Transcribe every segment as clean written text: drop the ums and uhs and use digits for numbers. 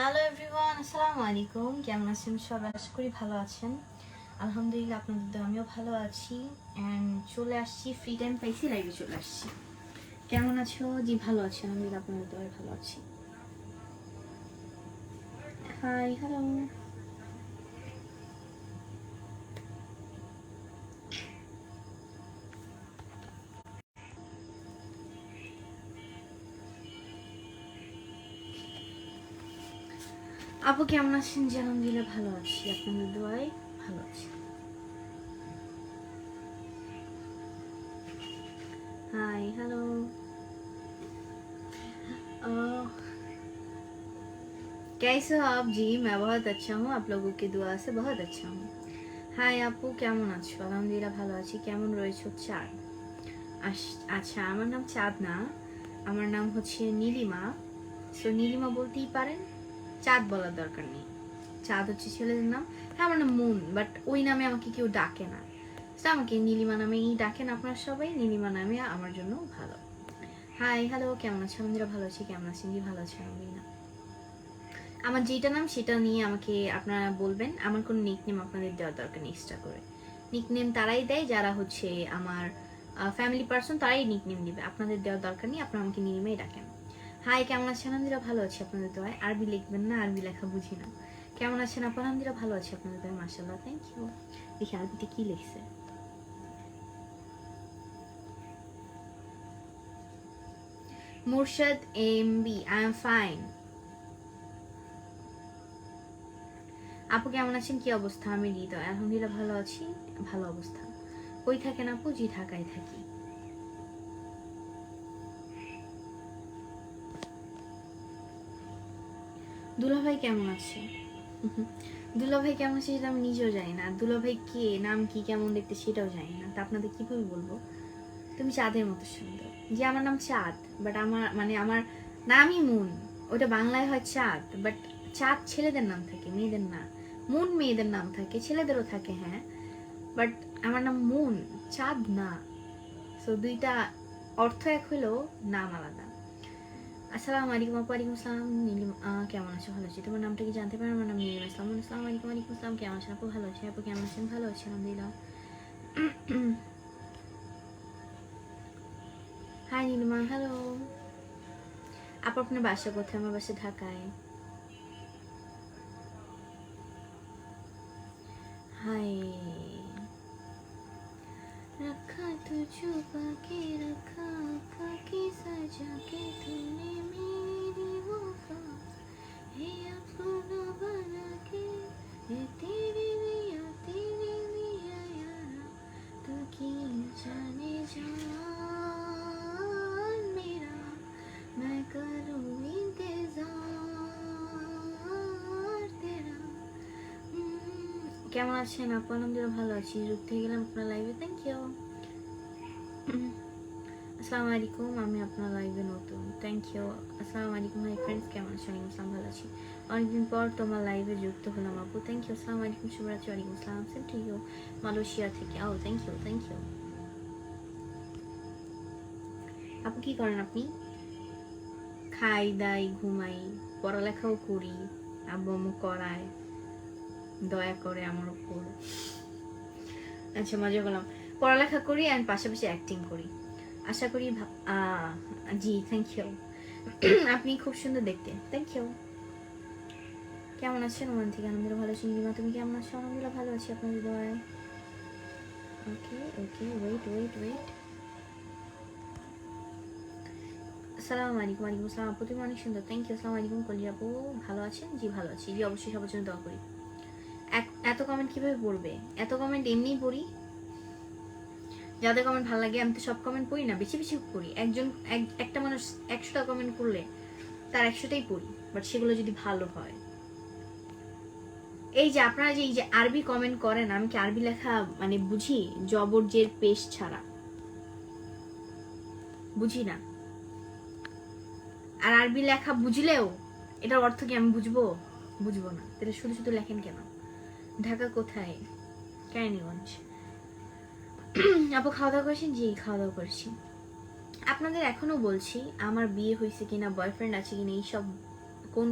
Hello everyone, আসসালামু আলাইকুম। কেমন আছেন সবাই? আশা করি ভালো আছেন। আলহামদুলিল্লাহ, আপনাদের তো আমিও ভালো আছি। অ্যান্ড চলে আসছি, ফ্রি টাইম পাইছি, লাইভে চলে আসছি। কেমন আছো? জি ভালো আছি, আলহামদুলিল্লাহ, আপনাদের তো ভালো আছি। Hi, hello. আপু কেমন আছেন? জি আলহামদুলিল্লাহ ভালো আছি, আপনাদের দোয়ায় ভালো আছি। Hi hello. कैसे हो आप? जी मैं बहुत अच्छा हूँ, आप लोगों की दुआ से बहुत अच्छा हूँ। হাই আপু, কেমন আছো? আলহামদুলিল্লাহ ভালো আছি। কেমন রয়েছো? চাঁদ। আচ্ছা, আমার নাম চাঁদ না, আমার নাম হচ্ছে নীলিমা। সো নীলিমা বলতেই পারেন, চাঁদ বলার দরকার নেই। চাঁদ হচ্ছে ছেলেদের নাম। হ্যাঁ, আমার নাম মুন, বাট ওই নামে আমাকে কেউ ডাকে না। তো আমাকে নীলিমা নামেই ডাকেন আপনারা সবাই। নীলিমা নামে আমার জন্য ভালো। হাই হ্যালো, কেমন আছো? আলহামদুলিল্লাহ ভালো আছি। কেমন আছেন? জি ভালো আছি আলহামদুলিল্লাহ। আমার যেটা নাম সেটা নিয়ে আমাকে আপনারা বলবেন। আমার কোনো নিকনেম আপনাদের দেওয়ার দরকার নেই এক্সট্রা করে। নিকনেম তারাই দেয় যারা হচ্ছে আমার ফ্যামিলি পার্সন, তারাই নিকনেম দিবে। আপনাদের দেওয়ার দরকার নেই, আপনারা আমাকে নীলিমাই ডাকেন। হাই, কেমন আছেন? আলহামদুলিল্লাহ ভালো আছি, আপনাদের দোয়ায়। আরবি লিখবেন না, আরবি লেখা বুঝি না। কেমন আছেন আপু? আলহামদুলিল্লাহ ভালো আছি, আপনাদের দোয়ায়। মাশাআল্লাহ, থ্যাংক ইউ। দেখি আরবিতে কি লিখছে। Murshad M B, I am fine. আপু কেমন আছেন? কি অবস্থা? আমি হৃদয়, আলহামদুলিল্লাহ ভালো আছি, ভালো অবস্থা। কই থাকেন আপু? জি ঢাকায় থাকি। দুলাভাই কেমন আছে? দুলাভাই কেমন আছে সেটা আমি নিজেও জানি না। দুলাভাই কে, নাম কি, কেমন দেখতে সেটাও জানি না। তা আপনাদের কিভাবে বলবো? তুমি চাঁদের মতো সুন্দর। যে আমার নাম চাঁদ, বাট আমার মানে আমার নামই মুন। ওটা বাংলায় হয় চাঁদ, বাট চাঁদ ছেলেদের নাম থাকে, মেয়েদের না। মুন মেয়েদের নাম থাকে, ছেলেদেরও থাকে, হ্যাঁ। বাট আমার নাম মুন, চাঁদ না। সো দুইটা অর্থ এক হলেও নাম আলাদা। আসসালামু আলাইকুম আপু। ওয়ালাইকুম আসসালাম। নীলিম, কেমন আছো? ভালো আছি। তোমার নামটা কি জানতে পারি? আমার নাম নীলিমা ইসলাম। আসসালামু আলাইকুম। ওয়ালাইকুম আসসালাম। কেমন আছেন আপু? ভালো আছি। আপু কেমন আছেন? ভালো আছি আলহামদুলিল্লাহ। Hi Nilima, hello. আপু আপনার বাসা কোথায়? আমার বাসা ঢাকায়। হাই। रखा तो छुपा के रखा, आका की सजा के तूने मेरी वफा है अपना बना के, ये तेरे लिया यारा, तू की जाने जान मेरा, मैं करूँ इंतजार तेरा। কেমন আছেন আপু? আলহামদুলিল্লাহ ভালো আছি। যুক্ত হয়ে গেলাম আপনার লাইভে, থ্যাংক ইউ। আসসালামু আলাইকুম, আমি আপনার লাইভে নতুন, থ্যাংক ইউ। আসসালামু আলাইকুম মাই ফ্রেন্ডস, কেমন আছেন? আসসালাম, ভালো আছি। অনেকদিন পর তোমার লাইভে যুক্ত হলাম আপু, থ্যাংক ইউ। আসসালামু আলাইকুম, শুভরাত্রি। ওয়ালাইকুম আসসালাম, সেম টু ইউ। মালয়েশিয়া থেকে। ও থ্যাংক ইউ, থ্যাংক ইউ। আপু কি করেন আপনি? খাই দাই ঘুমাই, পড়ালেখাও করি, আব্বু আম্মু করায়, দয়া করে আমার উপর। আচ্ছা, মজা করলাম। পড়ালেখা করি অ্যান্ড পাশাপাশি অ্যাক্টিং করি। আশা করি জি থ্যাংক ইউ। আপনি খুব সুন্দর দেখতে, থ্যাংক ইউ। কেমন আছেন? ওমান থেকে আলহামদুলিল্লাহ ভালো আছি। নীলিমা তুমি কেমন আছো? আলহামদুলিল্লাহ ভালো আছি, আপনাদের দোয়ায়। ওকে ওকে, ওয়েট ওয়েট ওয়েট। আসসালামু আলাইকুম। ওয়ালাইকুম আসসালাম আপু, তুমি অনেক সুন্দর, থ্যাংক ইউ। আসসালামু আলাইকুম কলি আপু, ভালো আছেন? জি ভালো আছি, জি অবশ্যই সবার জন্য দোয়া করি। এত কমেন্ট কিভাবে পড়বে? এত কমেন্ট এমনিই পড়ি, যাদের কমেন্ট ভালো লাগে। আমি তো সব কমেন্ট পড়ি না, বেশি বেশি পড়ি। একটা মানুষ 100টা কমেন্ট করলে তার 100টাই পড়ি, বাট সেগুলো যদি ভালো হয়। এই যে আপনারা যে এই যে আরবি কমেন্ট করেন, আমি কি আরবি লেখা মানে বুঝি? জবর জের পেশ ছাড়া বুঝি না। আর আরবি লেখা বুঝলেও এটার অর্থ কি আমি বুঝবো? বুঝবো না। তাহলে শুধু শুধু লেখেন কেন? ঢাকা কোথায়? কেরানীগঞ্জ। আপু খাওয়া দাওয়া করেছেন? জি খাওয়া দাওয়া করেছি। আপনাদের এখনো বলছি, আমার বিয়ে হয়েছে কিনা, বয়ফ্রেন্ড আছে কিনা, এইসব কোন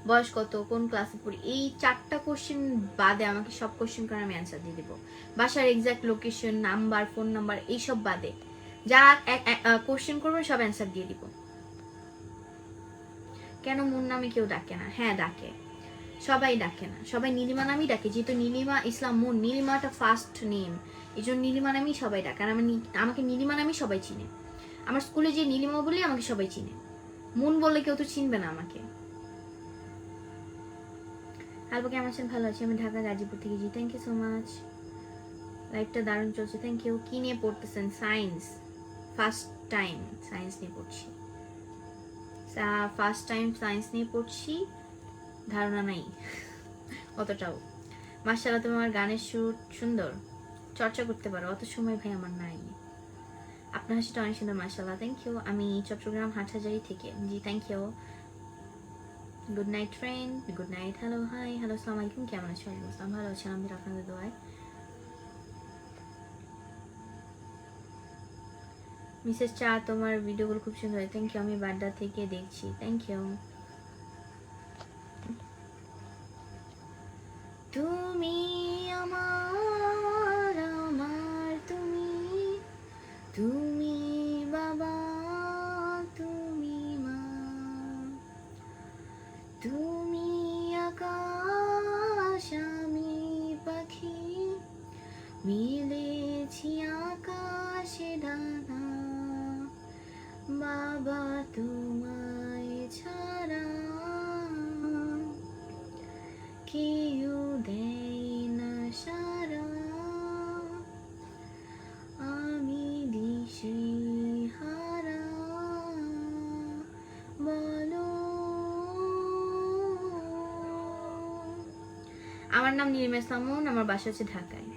বয়স কত, কোন ক্লাসে পড়ি, এই 4টা কোশ্চেন বাদে আমাকে সব কোশ্চেন করে আমি অ্যান্সার দিয়ে দেবো। বাসার exact location, number, phone number, এইসব বাদে যা কোশ্চেন করবেন সব অ্যান্সার দিয়ে দিব। কেন মুন নামে কেউ ডাকে না? হ্যাঁ ডাকে, সবাই ডাকে না, সবাই নীলিমা নামেই ডাকে, যেহেতু নীলিমা ইসলাম মুন, নীলিমাটা ফার্স্ট নেম, এই জন্য নীলিমা নামেই সবাই ডাকে। আর আমাকে নীলিমা নামেই সবাই চিনে। আমার স্কুলে যে নীলিমা বলে আমাকে সবাই চিনে, মুন বললে কেউ তো চিনবে না আমাকে। আলবো কেমন আছেন? ভালো আছি, আমি ঢাকা গাজীপুর থেকে। জি থ্যাংক ইউ সো মাচ, লাইফটা দারুণ চলছে, থ্যাংক ইউ। কি নিয়ে পড়তেছেন? সায়েন্স, ফার্স্ট টাইম সায়েন্স নিয়ে পড়ছি, ফার্স্ট টাইম সায়েন্স নিয়ে পড়ছি, ধারণা নাই অতটাও। মাশাআল্লাহ, তুমি আমার গানের সুর সুন্দর, চর্চা করতে পারো, অত সময় ভাই আমার নাই। আপনার হাসিটা অনেক সুন্দর, মাশাআল্লাহ, থ্যাংক ইউ। আমি চট্টগ্রাম হাটহাজারী থেকে। জি thank you. Good night friend, good night. Hello, hi, hello, আসসালামু আলাইকুম, কেমন আছো? ওয়ালাইকুম আসসালাম, ভালো আছি আলহামদুলিল্লাহ, আপনাদের দোয়ায়। মিসেস চা, তোমার ভিডিওগুলো খুব সুন্দর, থ্যাংক ইউ। আমি বাড্ডা থেকে দেখছি, থ্যাংক ইউ। তুমি আমার, আমার তুমি, তুমি বাবা, তুমি মা, তুমি আকাশ, আমি পাখি, মিলেছি আকাশে ডানা, বাবা তোমায় ছাড়া কেউ দেয় না সারা, আমি দিশেহারা, বলো। আমার নাম নীলিমা ইসলাম মুন, আমার বাসা হচ্ছে ঢাকায়।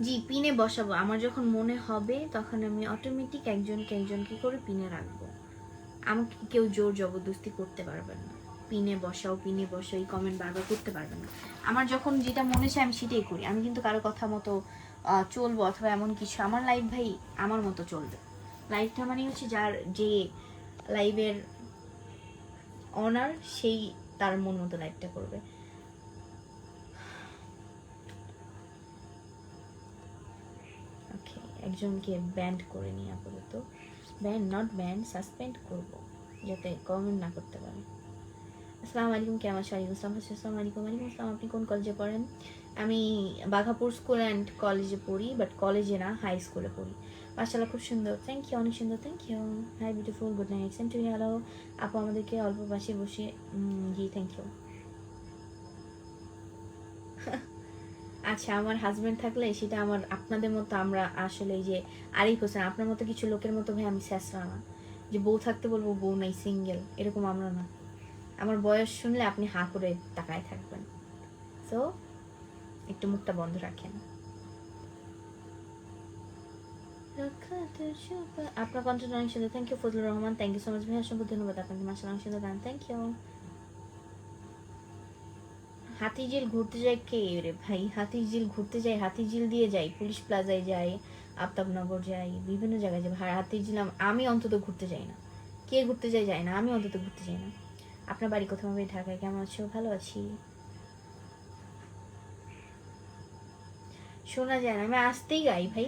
জি পিনে বসাবো, আমার যখন মনে হবে তখন আমি অটোমেটিক একজনকে করে পিনে রাখবো। আমাকে কেউ জোর জবরদস্তি করতে পারবে না, পিনে বসাও পিনে বসাও এই কমেন্ট বারবার করতে পারবে না। আমার যখন যেটা মনে চায় আমি সেটাই করি, আমি কিন্তু কারো কথা মতো চলবো অথবা এমন কিছু। আমার লাইফ ভাই আমার মতো চলবে, লাইফটা মানে হচ্ছে যার যে লাইফের অনার সেই তার মন মতো লাইফটা করবে। ওকে, একজনকে ব্যান্ড করে নিয়ে আপাতত, ব্যান্ড নট ব্যান্ড, সাসপেন্ড করবো যাতে কমেন্ট না করতে পারে। আসসালামু আলাইকুম, কেমন আছেন? ওয়ালাইকুম আসসালাম। আসসালামু আলাইকুম। ওয়ালাইকুম আসসালাম। আপনি কোন কলেজে পড়েন? আমি বাঘাপুর স্কুল অ্যান্ড কলেজে পড়ি, বাট কলেজে না, হাই স্কুলে পড়ি। মাশাআল্লাহ খুব সুন্দর, থ্যাংক ইউ, অনেক সুন্দর, thank you. Hi beautiful, good night, same to you. Hello আপু, আমাদেরকে অল্প পাশে বসে, জি থ্যাংক ইউ। আচ্ছা, আমার হাজবেন্ড থাকলে সেটা আমার আপনাদের মতো, আমরা আসলে এই যে আরিফ হোসেন আপনার মতো কিছু লোকের মতো ভাই আমি শেষরা না, যে বউ থাকতে বলবো বউ নাই সিঙ্গেল, এরকম আমরা না। আমার বয়স শুনলে আপনি হাঁ করে তাকায় থাকবেন, সো একটু মুখটা বন্ধ রাখেন। আপনার কন্টেন্ট অনেক সুন্দর, thank you. Fazlur Rahman, thank you so much ভাই, অসংখ্য ধন্যবাদ আপনাকে। মাসাল্লাহ অনেক সুন্দর গান, থ্যাংক ইউ। হাতিঝিল ঘুরতে যায় কে রে ভাই? হাতিঝিল ঘুরতে যাই, হাতিঝিল দিয়ে যাই, পুলিশ প্লাজায় যাই, আফতাবনগর যাই, বিভিন্ন জায়গায় যাই। হাতিঝিল আমি অন্তত ঘুরতে যাই না, কে ঘুরতে যায় না, আমি অন্তত ঘুরতে যাই না। আপনার বাড়ি কোথাও? আমি ঢাকায়। কেমন আছো? ভালো আছি। শোনা যায় না, আমি আসতেই গাই ভাই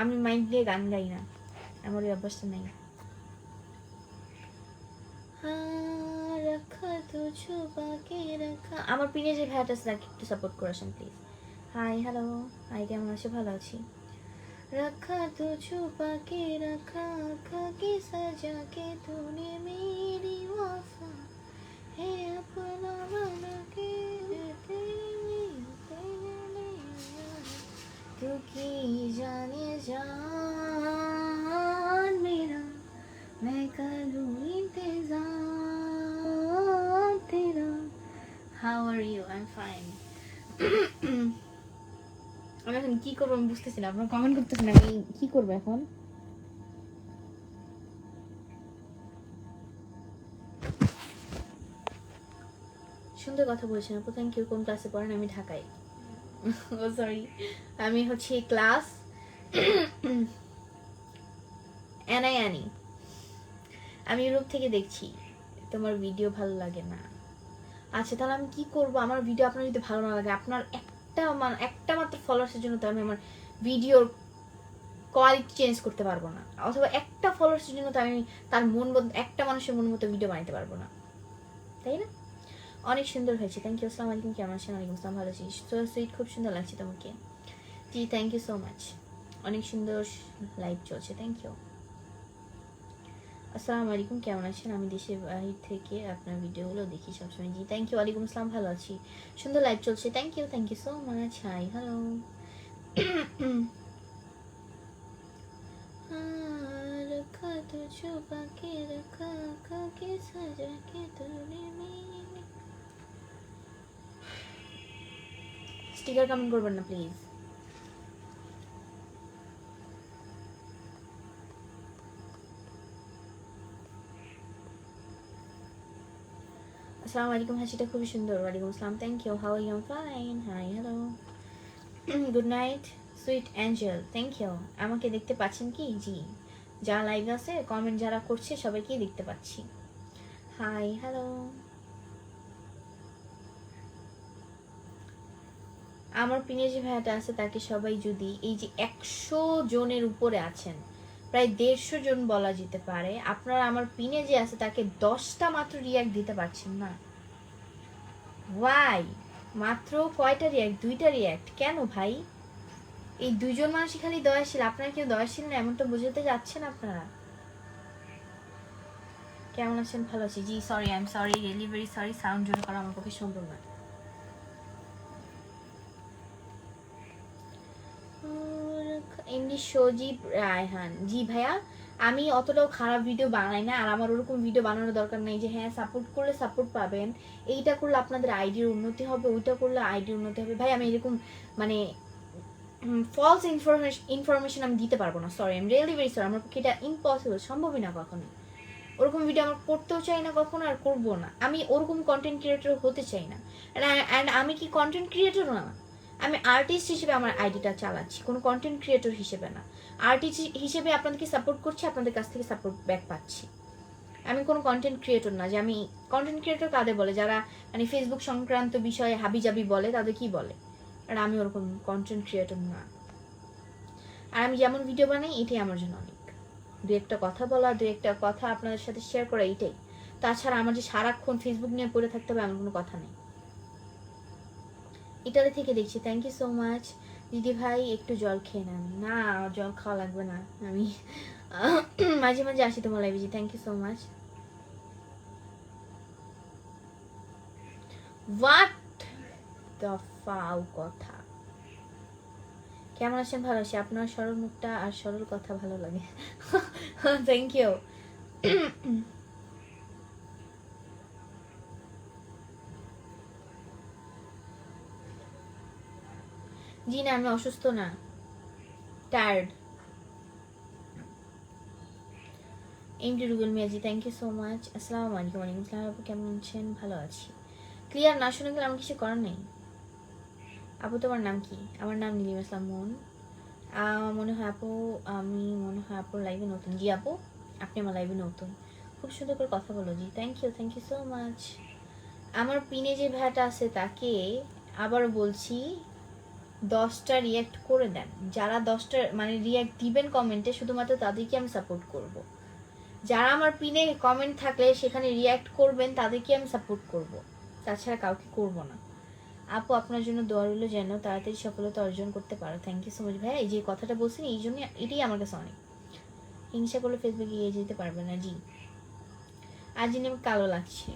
আমি মাইক দিয়ে গান গাই না, আমার ওই অভ্যাসটা নেই। আমার পিনে যে ভাইয়াটা আছে তাকে একটু সাপোর্ট করে আসেন প্লিজ। হাই, হ্যালো, হাই, কেমন আছো? ভালো আছি। रखा तो छुपा के रखा, आँखा की सजा के तूने मेरी वफा है अपना बना के, तू की जाने जान मेरा, मैं करूँ इंतजार तेरा। How are you? I'm fine. আমি এখন কি করবো আমি বুঝতেছি না, আপনারা কমেন্ট করতেছেন, আমি কি করবো এখন? সুন্দর কথা বলছেন আপু, থ্যাংক ইউ। কোন ক্লাসে পড়েন? আমি ঢাকায়। ও সরি, আমি হচ্ছে ক্লাস এনআই আনি, আমি ইউরোপ থেকে দেখছি, তোমার ভিডিও ভালো লাগে না। আচ্ছা তাহলে আমি কি করব? আমার ভিডিও আপনার যদি ভালো না লাগে, আপনার একটা মাত্র ফলোয়ার্সের জন্য তো আমি আমার ভিডিওর কোয়ালিটি চেঞ্জ করতে পারবো না, অথবা একটা ফলোয়ার্সের জন্য তো আমি তার একটা মানুষের মন মতো ভিডিও বানাতে পারবো না, তাই না? অনেক সুন্দর হয়েছে, থ্যাংক ইউ। আসসালামু আলাইকুম, কেমন আছেন? ওয়ালাইকুম আসসালাম, ভালো আছি। সো সুইট, খুব সুন্দর লাগছে তোমাকে। জি থ্যাংক ইউ সো মাচ, অনেক সুন্দর লাইভ চলছে, থ্যাংক ইউ। আসসালামু আলাইকুম, কেমন আছেন? আমি দেশের বাহির থেকে আপনার ভিডিওগুলো দেখি সবসময়। জি থ্যাংক ইউ, ওয়ালাইকুম আসসালাম, ভালো আছি, সুন্দর লাইভ চলছে, thank you so much. Hi hello. रखा तो छुपा के रखा के सजा के तूने मेरे। স্টিকার কমেন্ট করবেন না প্লিজ। আসসালামু আলাইকুম, হাসিটা খুবই সুন্দর। ওয়ালাইকুম আসসালাম, thank you. How are you? Fine, hi hello, good night sweet angel, thank you. আমাকে দেখতে পাচ্ছেন কি? জি, যারা লাইভ আছে কমেন্ট যারা করছে সবাইকেই দেখতে পাচ্ছি। Hi hello. আমার পিনে যে ভাইয়াটা আছে তাকে সবাই যদি এই যে 100 জনের উপরে আছেন, প্রায় 150 জন বলা যেতে পারে, আপনারা আমার পিনে যে আছে তাকে 10টা মাত্র রিয়াক্ট দিতে পারছেন না। ওয়াই? মাত্র কয়টা রিয়াক্ট? 2টা রিয়াক্ট কেন ভাই? এই 2জন মানুষই খালি দয়াশীল, আপনারা কেউ দয়াশীল না এমনটা বোঝাতে যাচ্ছেন আপনারা। কেমন আছেন? ভালো আছি। জি sorry, I am sorry, really very sorry, sound জোরে করা আমার পক্ষে সম্ভব না। এমডি সজীব রায়হান, জি ভাইয়া, আমি অতটাও খারাপ ভিডিও বানাই না, আর আমার ওরকম ভিডিও বানানোর দরকার নেই যে হ্যাঁ সাপোর্ট করলে সাপোর্ট পাবেন, এইটা করলে আপনাদের আইডির উন্নতি হবে, ওইটা করলে আইডির উন্নতি হবে। ভাই আমি এরকম মানে ফলস ইনফরমেশন আমি দিতে পারবো না, সরি, আমি রিয়েলি ভেরি সরি, আমার পক্ষে এটা ইম্পসিবল, সম্ভবই না কখনো। ওরকম ভিডিও আমার করতেও চাই না কখনো, আর করবো না। আমি ওরকম কন্টেন্ট ক্রিয়েটর হতে চাই না। অ্যান্ড আমি কি কন্টেন্ট ক্রিয়েটর না? আমি আর্টিস্ট হিসেবে আমার আইডিটা চালাচ্ছি, কোনো কন্টেন্ট ক্রিয়েটর হিসেবে না। আর্টিস্ট হিসেবে আপনাদেরকে সাপোর্ট করছি, আপনাদের কাছ থেকে সাপোর্ট ব্যাক পাচ্ছি। আমি কোনো কন্টেন্ট ক্রিয়েটর না যে আমি কন্টেন্ট ক্রিয়েটর কাদের বলে, যারা মানে ফেসবুক সংক্রান্ত বিষয়ে হাবিজাবি বলে তাদের কি বলে, আর আমি ওরকম কন্টেন্ট ক্রিয়েটর না। আর আমি যেমন ভিডিও বানাই এটাই আমার জন্য অনেক। দু একটা কথা বলা, দু একটা কথা আপনাদের সাথে শেয়ার করা, এইটাই। তাছাড়া আমার যে সারাক্ষণ ফেসবুক নিয়ে পড়ে থাকতে হবে এমন কোনো কথা নেই। ইটালি থেকে দেখছি, থ্যাংক ইউ সো মাচ। দিদি ভাই একটু জল খেয়ে নেন। না, জল খাওয়া লাগবে না, আমি মাঝে মাঝে আসি তোমার লাইভে। জি thank you so much. What the ফাউ কথা। কেমন আছেন? ভালো আছি, আপনার সরল মুখটা আর সরল কথা ভালো লাগে। Thank you. জি না, আমি অসুস্থ না, tired. MD Rubel Miazi, thank you so much. আসসালামু আলাইকুম। ওয়ালাইকুম আসসালাম আপু, কেমন আছেন? ভালো আছি। ক্লিয়ার না শুনে গেলে আমার কিছু করার নেই। আপু তোমার নাম কি? আমার নাম নীলিমা ইসলাম মন। মনে হয় আপু, আমি মনে হয় আপুর লাইভে নতুন। জি আপু, আপনি আমার লাইভে নতুন, খুব সুন্দর করে কথা বলো। জি থ্যাংক ইউ সো মাচ। আমার পিনে যে ভাইটা আছে তাকে আবার বলছি 10টা রিয়াক্ট করে দেন। যারা 10টা মানে রিয়াক্ট দিবেন কমেন্টে, শুধুমাত্র তাদেরকে আমি সাপোর্ট করব। যারা আমার পিনে কমেন্ট থাকলে সেখানে রিয়াক্ট করবেন তাদেরকে আমি সাপোর্ট করব, তাছাড়া কাউকে করব না। আপু আপনার জন্য দোয়া রইল যেন তাড়াতাড়ি সফলতা অর্জন করতে পারো। থ্যাংক ইউ সো মাচ ভাইয়া। এই যে কথাটা বলছেন এই জন্য, এটাই আমার কাছে অনেক। হিংসা করলে ফেসবুকে এগিয়ে যেতে পারবে না। জি, আজ দিনে আমার কালো লাগছে।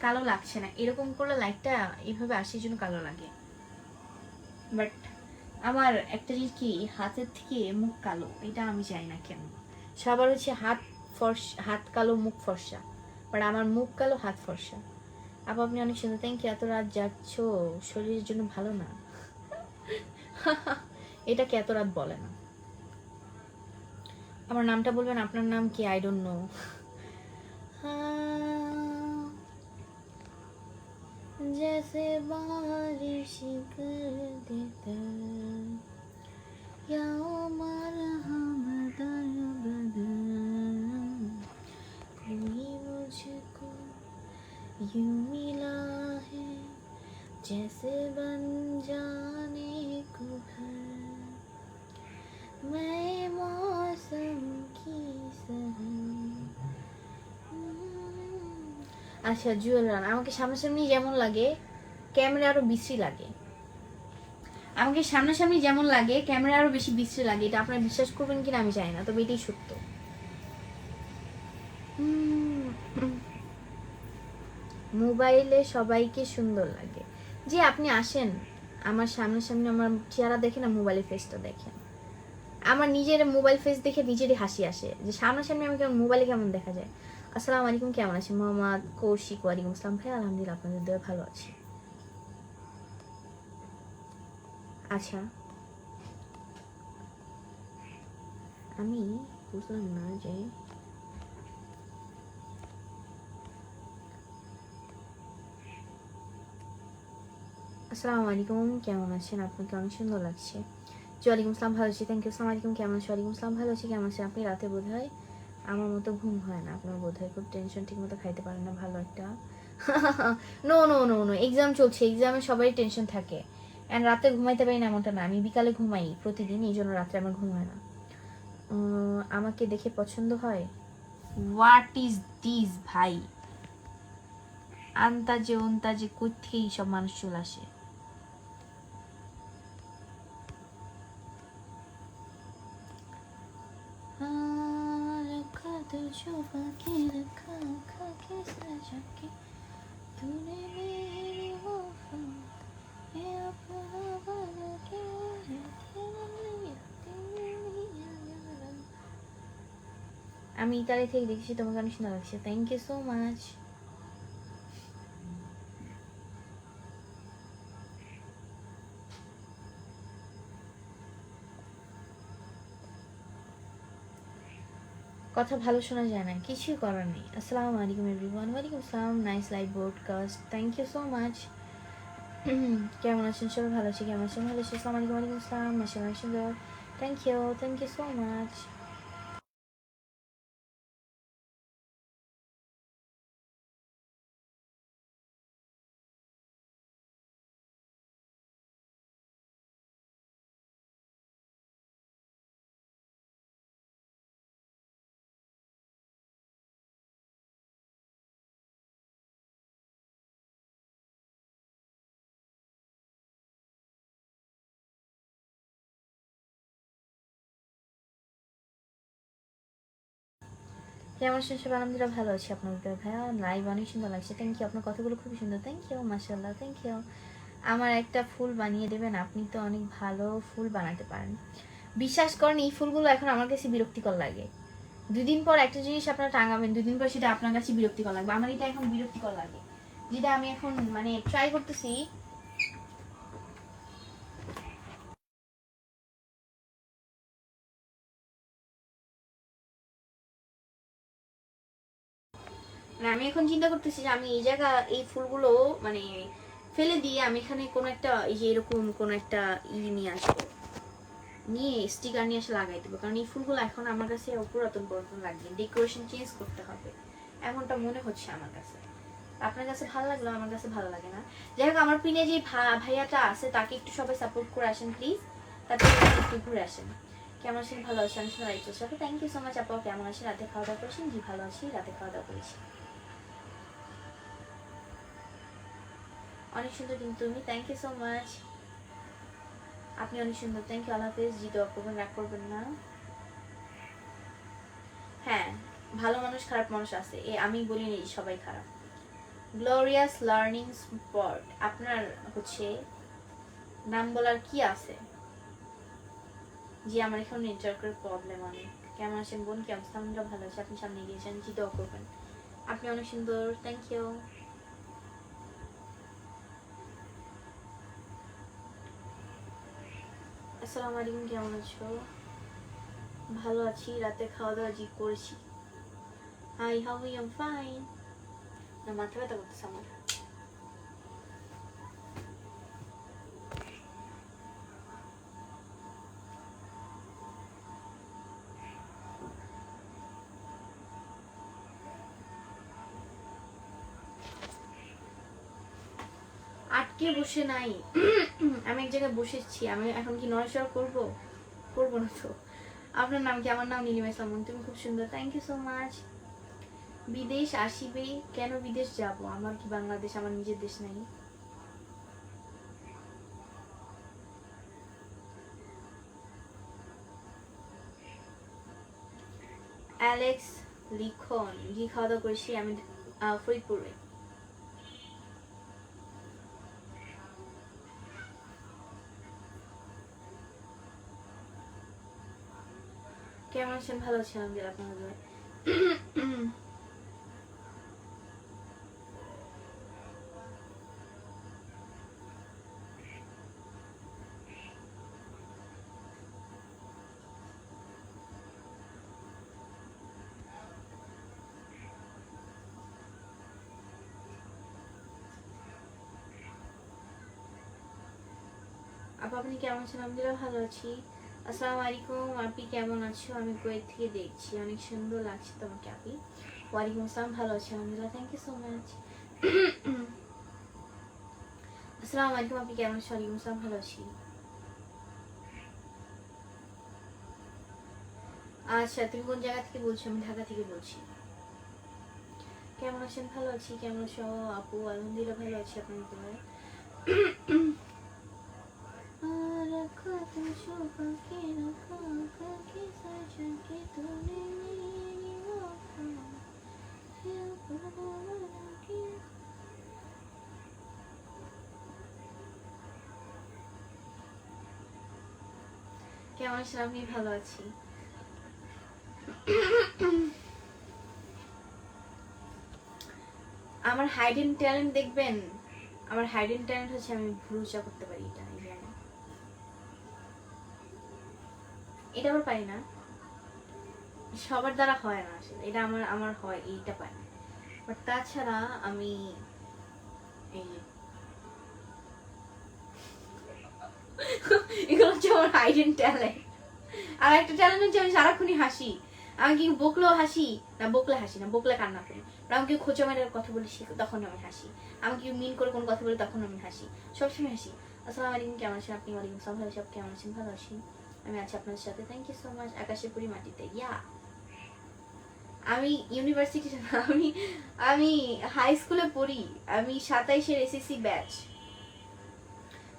কালো লাগছে না, এরকম করলে লাইটটা এইভাবে আসে জন্য কালো লাগে। বাট আমার একটা জিনিস কি, হাতের থেকে মুখ কালো, এটা আমি চাই না। কেন সবার হচ্ছে হাত কালো মুখ ফর্সা, বাট আমার মুখ কালো হাত ফর্সা। আপু আপনি অনেক সুন্দর, থ্যাংক ইউ। এত রাত যাচ্ছ শরীরের জন্য ভালো না। এটাকে এত রাত বলে না। আমার নামটা বলবেন, আপনার নাম কি? I don't know. जैसे बारिश कर देता या मरहम दर बदन कोई मुझको यूं मिला है जैसे बन जाने को घर मैं मौसम की আচ্ছা জুয়েল রানা, আমাকে সামনাসামনি যেমন লাগে ক্যামেরা আরো বিশ্রী লাগে। আমাকে সামনাসামনি যেমন লাগে ক্যামেরা আরো বেশি বিশ্রী লাগে। এটা আপনারা বিশ্বাস করবেন কিনা আমি জানি না, তবে এটাই সত্য। মোবাইলে সবাইকে সুন্দর লাগে। যে আপনি আসেন আমার সামনাসামনি, আমার চেহারা দেখে না, মোবাইলে ফেসটা দেখেন। আমার নিজের মোবাইল ফেস দেখে নিজেরই হাসি আসে যে সামনাসামনি আমি কেমন, মোবাইলে কেমন দেখা যায়। আসসালামু আলাইকুম, কেমন আছেন? মোহাম্মদ কৌশিক। ওয়ালাইকুম আসসালাম ভাই, আলহামদুলিল্লাহ আপনাদের দয়া ভালো আছি। আচ্ছা আমি বুঝলাম না যে আসসালামু আলাইকুম, কেমন আছেন? আপনাকে অনেক সুন্দর লাগছে। ওয়ালাইকুম আসসালাম, ভালো আছি, থ্যাংক ইউ। আসসালামু আলাইকুম, কেমন আছেন? ওয়ালাইকুম আসসালাম, ভালো আছি, কেমন আছেন আপনি? রাতে বোধ হয় আমার মতো ঘুম হয় না, আপনার বোধ হয় খুব টেনশন, ঠিক মতো খাইতে পারেন না, ভালো একটা no no no no, exam চলছে, এক্সামে সবাই টেনশন থাকে। অ্যান্ড রাতে ঘুমাইতে পারি না এমনটা না, আমি বিকালে ঘুমাই প্রতিদিন, এই জন্য রাত্রে আমার ঘুম হয় না। আমাকে দেখে পছন্দ হয়? হোয়াট ইজ দিস ভাই? আন্তাজে ওন্তাজে কই থেকেই সব মানুষ চলে আসে। আমি ইতালি থেকে দেখেছি, তোমাকে অনেক সুন্দর লাগছে, থ্যাংক ইউ সো মাচ। কথা ভালো শোনা যায় না, কিছুই করার নেই। আসসালামু আলাইকুম এভরিওয়ান। ওয়ালাইকুম আসসালাম, nice live broadcast, thank you so much. কেমন আছেন সবাই? ভালো আছি, কেমন আছেন? ভালো আছি। আসসালামু আলাইকুম। ওয়ালাইকুম আসসালাম, মাশাআল্লাহ সুন্দর, থ্যাংক ইউ সো মাচ। কেমন আছেন সবাই? আলহামদুলিল্লাহ ভালো আছি, আপনার ভাইয়া লাইভ অনেক সুন্দর লাগছে, থ্যাংক ইউ। আপনার কথাগুলো খুবই সুন্দর, থ্যাংক ইউ, মাশাআল্লাহ, থ্যাংক ইউ। আমার একটা ফুল বানিয়ে দেবেন? আপনি তো অনেক ভালো ফুল বানাতে পারেন। বিশ্বাস করেন এই ফুলগুলো এখন আমার কাছে বিরক্তিকর লাগে। 2 দিন পর একটা জিনিস আপনারা টাঙাবেন, 2 দিন পর সেটা আপনার কাছে বিরক্তিকর লাগবে। আমার এটা এখন বিরক্তিকর লাগে, যেটা আমি এখন মানে ট্রাই করতেছি। মানে আমি এখন চিন্তা করতেছি যে আমি এই জায়গা এই ফুলগুলো মানে ফেলে দিয়ে আমি এখানে কোনো একটা এই যে এরকম কোনো একটা নিয়ে আসবো, নিয়ে স্টিকার নিয়ে এসে লাগাই দেবো। কারণ এই ফুলগুলো এখন আমার কাছে পুরাতন পুরাতন লাগবে, ডেকোরেশন চেঞ্জ করতে হবে এমনটা মনে হচ্ছে আমার কাছে। আপনার কাছে ভালো লাগলো, আমার কাছে ভালো লাগে না। যাই হোক, আমার পিনে যে ভাইয়াটা আছে তাকে একটু সবাই সাপোর্ট করে আসেন প্লিজ, তাতে একটু ঘুরে আসেন। কেমন আছেন? ভালো আছেন? আমি শোনা রাইচুর সাথে, থ্যাংক ইউ সো মাচ। আপু কেমন আছেন? রাতে খাওয়া দাওয়া করেছেন? জি ভালো আছি, রাতে খাওয়া দাওয়া করেছি। অনেক সুন্দর কিন্তু তুমি, থ্যাংক ইউ সো মাচ। আপনি অনেক সুন্দর, থ্যাংক ইউ, আল্লাহ হাফেজ। জি দোয়া করবেন, রাগ করবেন না। হ্যাঁ, ভালো মানুষ খারাপ মানুষ আছে, এ আমি বলিনি সবাই খারাপ। গ্লোরিয়াস লার্নিং স্পট, আপনার হচ্ছে নাম বলার কি আছে? জি আমার এখন নেটওয়ার্কের প্রবলেম অনেক। কেমন আছেন বোন? কেমন আছেন? আমরা ভালো আছি, আপনি সামনে গিয়েছেন, জি দোয়া করবেন। আপনি অনেক সুন্দর, থ্যাংক ইউ। আসসালামু আলাইকুম, কেমন আছো? ভালো আছি, রাতে খাওয়া দাওয়া জি করেছি। Hi, how are you? Fine. না মাথা ব্যথা করতেছে আমার। আটকে বসে নাই। আমি এক জায়গায় বসেছি, আমি এখন কি নড়াচড়া করবো? করবো না তো। আপনার নাম কি? আমার নাম নীলিমা ইসলাম। তুমি খুব সুন্দর, থ্যাংক ইউ সো মাচ। বিদেশ আসিবে কেন? বিদেশ যাব, আমার কি বাংলাদেশ আমার নিজের দেশ নাই? অ্যালেক্স লিখন, জি খাওয়া দাওয়া করেছি আমি ফরিদপুরে। কেমন আছেন? ভালো আছেন আলহামদুলিল্লাহ, আপনাদের? আপু আপনি কেমন আছেন? আলহামদুলিল্লাহ ভালো আছি। আসসালামু আলাইকুম, আপনি কেমন আছো? আমি কুয়েত থেকে দেখছি, অনেক সুন্দর লাগছে তোমাকে আপনি। ওয়ালাইকুম আসসালাম, ভালো আছি আলহামদুলিল্লাহ, থ্যাংক ইউ সো মাচ। আসসালামু আলাইকুম, আপনি কেমন আছেন? ওয়ালাইকুম আসসালাম, ভালো আছি। আচ্ছা, তুমি কোন জায়গা থেকে বলছো? আমি ঢাকা থেকে বলছি। কেমন আছেন? ভালো আছি। কেমন আছো আপু? আলহামদুলিল্লাহ ভালো আছি, আপনার দোয়ায়। কেমন আছেন? আমি ভালো আছি। আমার হাইডেন ট্যালেন্ট দেখবেন, আমার হাইডেন ট্যালেন্ট হচ্ছে আমি ভুরুচা করতে পারি। এটা আবার পারি না, সবার দ্বারা হয় না আসলে, এটা আমার আমার হয়, এইটা পাই না। বাট তাছাড়া আমি এই এগুলো হচ্ছে আমার হাইডেন ট্যালেন্ট। আর একটা ট্যালেন্ট হচ্ছে আমি সারাক্ষণই হাসি। আমি কি বকলেও হাসি না, বকলে হাসি না, বকলে কান্না করি। আমি কি খোঁচা মেরে কথা বলি তখন আমি হাসি। আমি কি মিন করে কোনো কথা বলি তখন আমি হাসি, সবসময় হাসি। আসসালামু আলাইকুম, কেমন আছেন আপনি? ওয়ালাইকুম আসসালাম, ভালো সব কেমন আছেন? ভালো আছি, আমি আছি আপনাদের সাথে, থ্যাংক ইউ সো মাচ। আকাশের পুরি মাটিতে, ইয়া আমি ইউনিভার্সিটি, আমি আমি হাই স্কুলে পড়ি, আমি 27-এর এসএসসি ব্যাচ।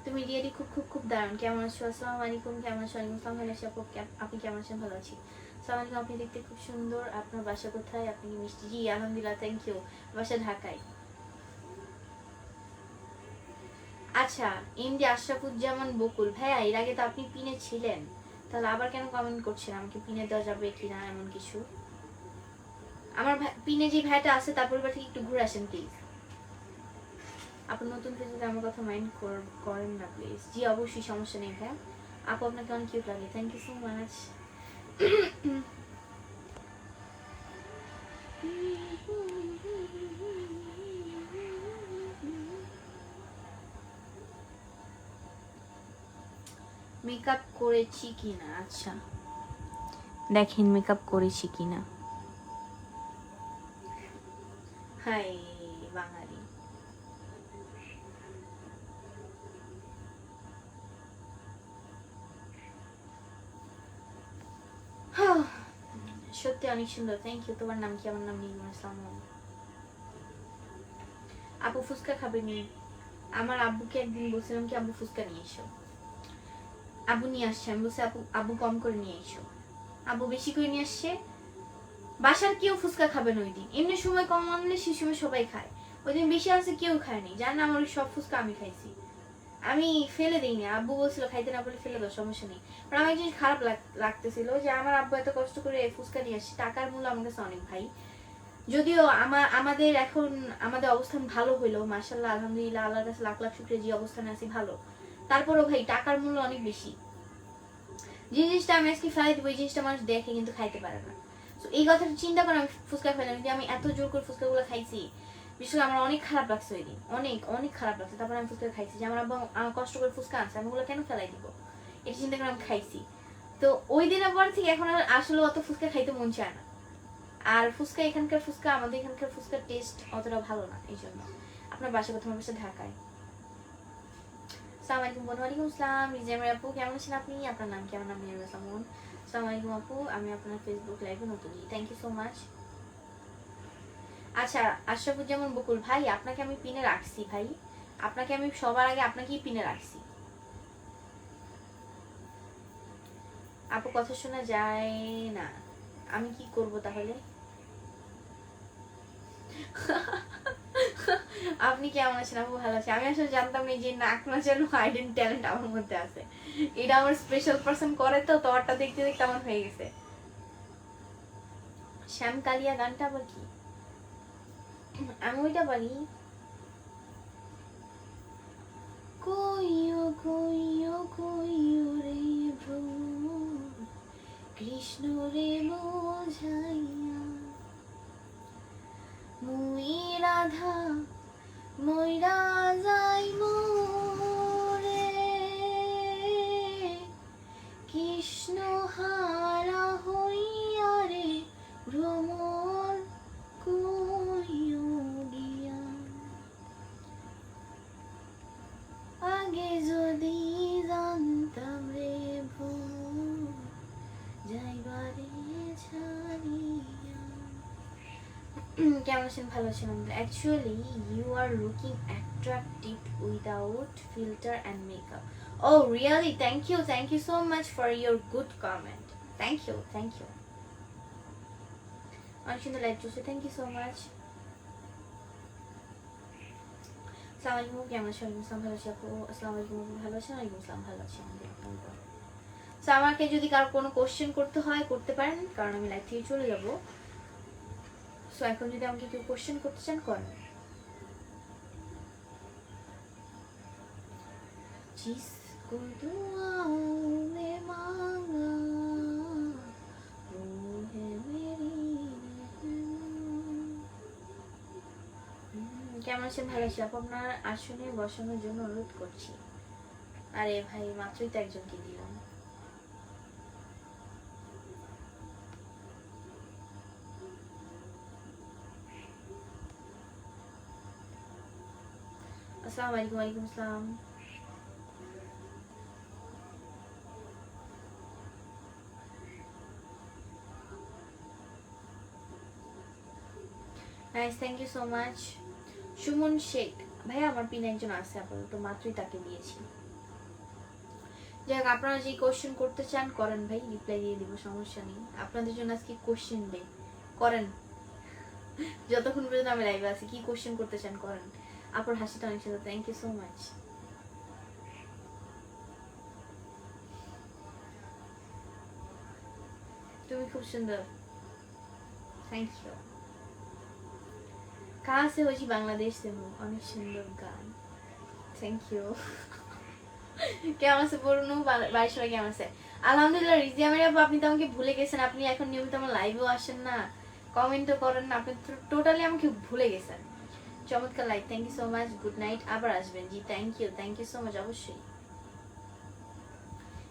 তুমি রিয়েলি খুব খুব খুব দারুণ। কেমন আছো? আসসালামু আলাইকুম, কেমন আছো? ওয়ালাইকুম আসসালাম, ভালো আছি আপু, আপনি কেমন আছেন? ভালো আছি। আসসালামু আলাইকুম, আপনি দেখতে খুব সুন্দর। আপনার বাসা কোথায়? আপনি কি মিষ্টি? জি আলহামদুলিল্লাহ, থ্যাংক ইউ। বাসা ঢাকায়। আচ্ছা, এমডি আশরাফুজ্জামান বকুল ভাইয়া, এর আগে তো আপনি পিনে ছিলেন, তাহলে আবার কেন কমেন্ট করছেন? আমাকে পিনে দেওয়া যাবে কিনা এমন কিছু? আমার পিনে যে ভাইটা আছে তার পরিবার থেকে একটু ঘুরে আসেন প্লিজ। আপনি নতুন পেজে আমার কথা মাইন্ড করেন না প্লিজ। জি অবশ্যই, সমস্যা নেই ভাই। আপু আপনাকে অনেক কিউট লাগে, thank you so much. Makeup করেছি কিনা? আচ্ছা দেখেন মেকআপ করেছি কিনা। হাই বাঙালি, সত্যি অনেক সুন্দর, থ্যাংক ইউ। তোমার নাম কি? আমার নাম নীলিমা ইসলাম। আপু ফুচকা খাবে নি? আমার আব্বুকে একদিন বলছিলাম কি আব্বু ফুচকা নিয়ে এসো, আব্বু নিয়ে আসছে। আমি বলছি আপু আব্বু কম করে নিয়ে এসো, আব্বু বেশি করে নিয়ে আসছে। বাসার কেউ ফুচকা খাবে না ওই দিন, এমনি সময় কম আনলে সে সময় সবাই খায়, ওই দিন বেশি আছে কেউ খায়নি। জান আমার ওই সব ফুচকা আমি খাইছি, আমি ফেলে দিইনি। আব্বু বলছিল খাইতে না বলে ফেলে দাও, সমস্যা নেই। আর আমার জিনিস খারাপ লাগতেছিল যে আমার আব্বু এত কষ্ট করে ফুচকা নিয়ে আসছে, টাকার মূল্য আমার কাছে অনেক ভাই। যদিও আমাদের এখন আমাদের অবস্থান ভালো হইলো মাশাআল্লাহ আলহামদুলিল্লাহ, আল্লাহর কাছে লাখ লাখ শুকরিয়া, যে অবস্থানে আছি ভালো, তারপরও ভাই টাকার মূল্য অনেক বেশি। যে জিনিসটা আমি আজকে ফেলাই দিব ওই জিনিসটা মানুষ দেখে কিন্তু খাইতে পারে না। তো এই কথাটা চিন্তা করে আমি ফুচকা ফেলাম, যে আমি এত জোর করে ফুচকাগুলো খাইছি, বিশেষ করে আমার অনেক খারাপ লাগছে ওই দিন, অনেক অনেক খারাপ লাগছে। তারপর আমি ফুচকা খাইছি, যে আমার আব্বা আমার কষ্ট করে ফুচকা আনছে, আমি ওগুলো কেন ফেলাই দিব, এটা চিন্তা করে আমি খাইছি। তো ওই দিনের পর থেকে এখন আর আসলে অত ফুচকা খাইতে মন চায় না। আর ফুচকা এখানকার ফুচকা আমাদের এখানকার ফুচকার টেস্ট অতটা ভালো না, এই জন্য। আপনার বাসা কোথায়? বাসা ঢাকায়। আসসালামু আলাইকুম বোন। ওয়ালাইকুম আসসালাম। রিজামের আপু কেমন আছেন আপনি? আপনার নাম কেমন? আমি আসসালাম। আসসালামু আলাইকুম আপু, আমি আপনার ফেসবুক লাইভে নতুন। Thank you so much. আচ্ছা আশরাফুজ্জামান বকুল ভাই, আপনাকে আমি পিনে রাখছি ভাই, আপনাকে আমি সবার আগে আপনাকেই পিনে রাখছি। আপু কথা শোনা যায় না, আমি কি করব তাহলে? আপনি কেমন আছেন আপু? ভালো আছি। আমি আসলে জানতাম না যে নাক নাচানো হাইডেন ট্যালেন্ট আমার মধ্যে আছে। এটা আমার স্পেশাল পারসন করে, তো তোরটা দেখতে দেখতে আমার হয়ে গেছে। শ্যাম কালিয়া গানটা আবার কি? আমি ওইটা পারি। কইও কইও কইও রে ভ্রমর, কৃষ্ণ রে বোঝাইয়া, মুই রাধা মইরা যাই মোরে, কৃষ্ণ হারা হইয়া রে ভ্রমর কইও গিয়া, আগে যদি জানতাম রে ভ্রমর যাইবারে ছাড়িয়া। কেমন আছেন? ভালো আছেন? Actually you are looking attractive without filter and makeup. Oh really? Thank you so much for your good comment. Thank you. অনেক সুন্দর লাইভ চলছে, থ্যাংক ইউ সো মাচ। আসসালামু আলাইকুম, কেমন আছেন? ইসলাম ভালো আছি আপু। আসসালামু আলাইকুম, ভালো আছেন? ওয়ালাইকুম আসসালাম, ভালো আছি আলহামদুলিল্লাহ। সো আমাকে যদি কারো কোনো কোশ্চেন করতে হয় করতে পারেন, কারণ আমি লাইভ থেকে চলে যাব। সো এখন যদি আমাকে কেউ কোশ্চেন করতে চান করেন। जिसको दुआओं में मांगा वो है मेरी रहमान। কেমন আছেন? ভালো আছি আপু। আপনার আসনে বসানোর জন্য অনুরোধ করছি। আরে ভাই, মাত্রই তো একজনকে দিলাম। আসসালামু আলাইকুম। ওয়ালাইকুম আসসালাম। Nice, thank you so much. Sumon Sheikh ভাইয়া, আমার পিন একজন আছে আপাতত, মাত্রই তাকে দিয়েছি। যাই হোক, আপনারা যে কোশ্চেন করতে চান করেন ভাই, রিপ্লাই দিয়ে দিব, সমস্যা নেই। আপনাদের জন্য আজকে কোশ্চেন দেই, করেন। যতক্ষণ পর্যন্ত আমি লাইভে আছি, কি কোশ্চেন করতে চান করেন। আপনার হাসিটা অনেক সুন্দর, থ্যাংক ইউ সো মাচ। তুমি খুব সুন্দর, থ্যাংক ইউ। कहाँ से हो जी? बांग्लादेश से हूँ। অনেক সুন্দর গান, থ্যাংক ইউ। কেমন আছে বলুন? বাড়ির সবাই কেমন আছে? আলহামদুলিল্লাহ। রিজিয়ামের আপু, আপনি তো আমাকে ভুলে গেছেন। আপনি এখন নিয়মিত আমার লাইভেও আসেন না, কমেন্টও করেন না, আপনি টোটালি আমাকে ভুলে গেছেন। চমৎকার live, thank you so much. Good night, আবার আসবেন জি। থ্যাংক ইউ সো মাচ, অবশ্যই।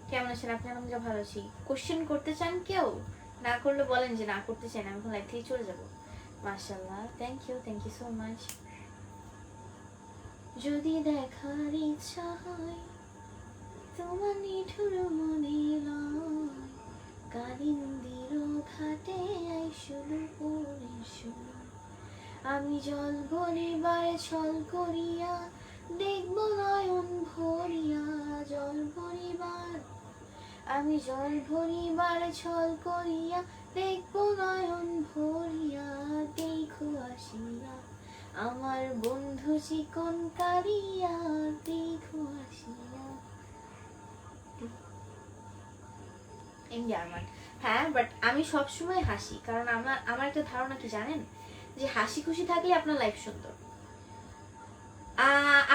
কেমন আছেন আপনি? আলহামদুলিল্লাহ ভালো আছি। কোশ্চেন করতে চান কেউ? না করলে বলেন যে না করতে চান, আমি এখন লাইভ থেকে চলে যাব। মাশাআল্লাহ, থ্যাংক ইউ সো মাচ। যদি দেখার ইচ্ছা হয় তোমার নিঠুর মনে লয়, কালিন্দির ঘাটে আইসুলু পরে শুলো, আমি জল ভরিবার ছল করিয়া দেখব নয়ন ভরিয়া, জল ভরিবার, আমি জল ভরিবার ছল করিয়া দেখব নয়ন ভরিয়া, দেখো আসিয়া আমার বন্ধু চিকন কারিয়া, দেখো আসিয়া। ইন্ডিয়ার মান, হ্যাঁ, বাট আমি সবসময় হাসি, কারণ আমার একটা ধারণা কি জানেন, যে হাসি খুশি থাকলে আপনার লাইফ সুন্দর।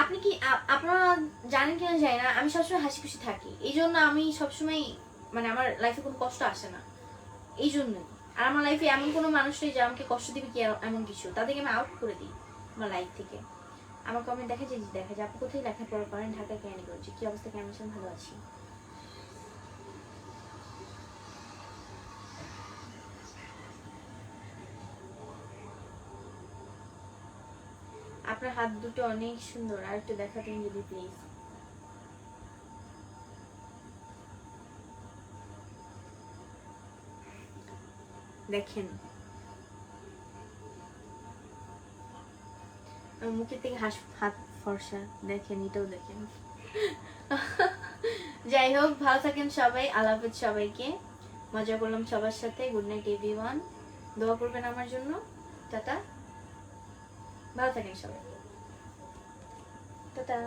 আপনি কি আপনারা জানেন কিনা জানি না, আমি সবসময় হাসি খুশি থাকি, এই জন্য আমি সবসময় মানে আমার লাইফে কোনো কষ্ট আসে না, এই জন্যই। আর আমার লাইফে এমন কোনো মানুষ নেই যে আমাকে কষ্ট দিবে কি এমন কিছু, তাদেরকে আমি আউট করে দিই আমার লাইফ থেকে। আমার কমেন্ট দেখা যায় আপু কোথায় লেখাপড়া করেন? ঢাকায় কেন করছি, কি অবস্থা, কেমন আছেন? ভালো আছি। আপনার হাত দুটো অনেক সুন্দর, আর একটু দেখাতেন যদি প্লিজ। দেখেন আমার মুখের থেকে হাত ফর্সা, দেখেন এটাও দেখেন। যাই হোক, ভালো থাকেন সবাই, আল্লাহ হাফেজ সবাইকে, মজা করলাম সবার সাথে। গুড নাইট এভরিওয়ান, দোয়া করবেন আমার জন্য। টাটা, ভালো থাকেন সবাই, টাটা।